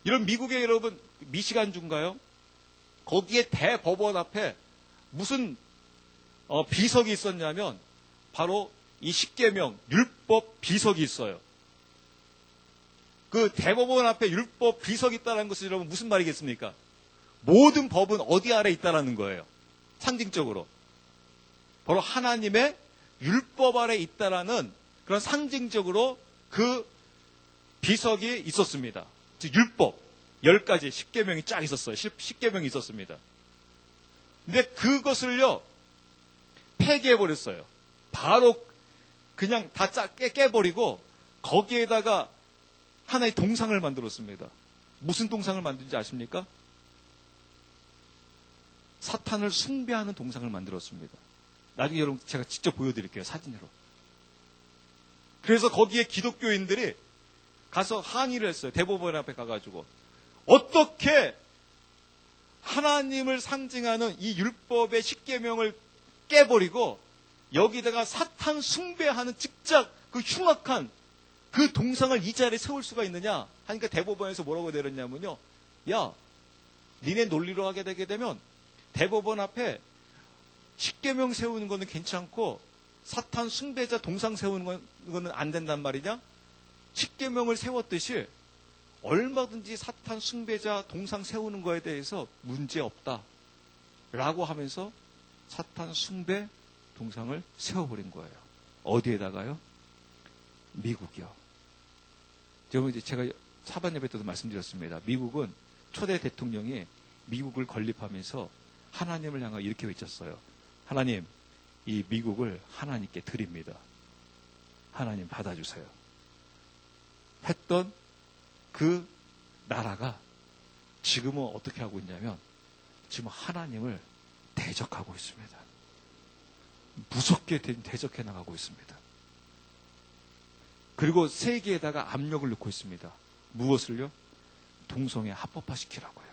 이런 미국의 여러분 미시간주인가요? 거기에 대법원 앞에 무슨 비석이 있었냐면 바로 이 십계명 율법 비석이 있어요. 그 대법원 앞에 율법 비석이 있다는 것은 여러분 무슨 말이겠습니까? 모든 법은 어디 아래 있다라는 거예요. 상징적으로. 바로 하나님의 율법 아래 있다라는 그런 상징적으로 그 비석이 있었습니다. 즉 율법 10가지 십계명이 쫙 있었어요. 십계명이 있었습니다. 근데 그것을요 폐기해버렸어요. 바로 그냥 다 깨버리고 거기에다가 하나의 동상을 만들었습니다. 무슨 동상을 만든지 아십니까? 사탄을 숭배하는 동상을 만들었습니다. 나중에 여러분 제가 직접 보여드릴게요. 사진으로. 그래서 거기에 기독교인들이 가서 항의를 했어요. 대법원 앞에 가가지고 어떻게 하나님을 상징하는 이 율법의 십계명을 깨버리고 여기다가 사탄 숭배하는 직접 그 흉악한 그 동상을 이 자리에 세울 수가 있느냐 하니까 대법원에서 뭐라고 내렸냐면요. 야, 니네 논리로 하게 되게 되면 대법원 앞에 십계명 세우는 거는 괜찮고 사탄 숭배자 동상 세우는 거는 안 된단 말이냐? 십계명을 세웠듯이 얼마든지 사탄 숭배자 동상 세우는 거에 대해서 문제 없다 라고 하면서 사탄 숭배 동상을 세워버린 거예요. 어디에다가요? 미국이요. 제가 사반 예배 때도 말씀드렸습니다. 미국은 초대 대통령이 미국을 건립하면서 하나님을 향하여 이렇게 외쳤어요. 하나님, 이 미국을 하나님께 드립니다. 하나님 받아주세요. 했던 그 나라가 지금은 어떻게 하고 있냐면 지금 하나님을 대적하고 있습니다. 무섭게 대적해 나가고 있습니다. 그리고 세계에다가 압력을 넣고 있습니다. 무엇을요? 동성애 합법화시키라고요.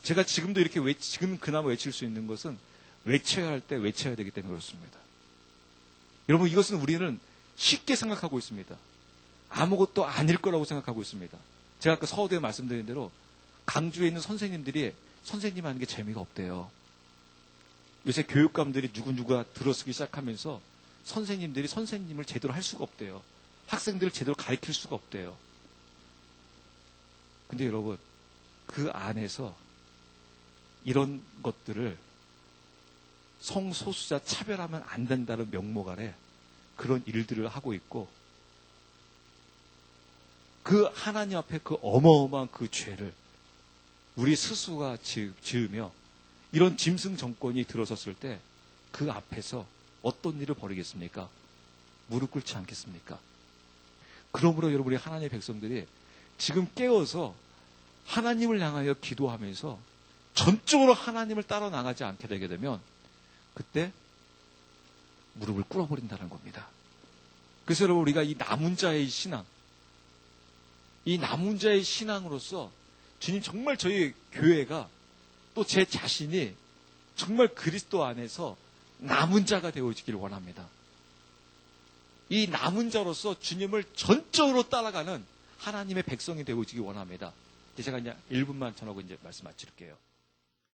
제가 지금도 이렇게 지금 그나마 외칠 수 있는 것은 외쳐야 할 때 외쳐야 되기 때문에 그렇습니다. 여러분 이것은 우리는 쉽게 생각하고 있습니다. 아무것도 아닐 거라고 생각하고 있습니다. 제가 아까 서두에 말씀드린 대로 강주에 있는 선생님들이 선생님 하는 게 재미가 없대요. 요새 교육감들이 누구누가 들어서기 시작하면서 선생님들이 선생님을 제대로 할 수가 없대요. 학생들을 제대로 가르칠 수가 없대요. 근데 여러분 그 안에서 이런 것들을 성소수자 차별하면 안 된다는 명목 아래 그런 일들을 하고 있고 그 하나님 앞에 그 어마어마한 그 죄를 우리 스스로가 지으며 이런 짐승 정권이 들어섰을 때 그 앞에서 어떤 일을 벌이겠습니까? 무릎 꿇지 않겠습니까? 그러므로 여러분 우리 하나님의 백성들이 지금 깨어서 하나님을 향하여 기도하면서 전적으로 하나님을 따라 나가지 않게 되게 되면 그때 무릎을 꿇어버린다는 겁니다. 그래서 여러분 우리가 이 남은 자의 신앙, 이 남은 자의 신앙으로서 주님 정말 저희 교회가 또 제 자신이 정말 그리스도 안에서 남은 자가 되어지길 원합니다. 이 남은 자로서 주님을 전적으로 따라가는 하나님의 백성이 되어지길 원합니다. 제가 이제 1분만 전하고 이제 말씀 마칠게요.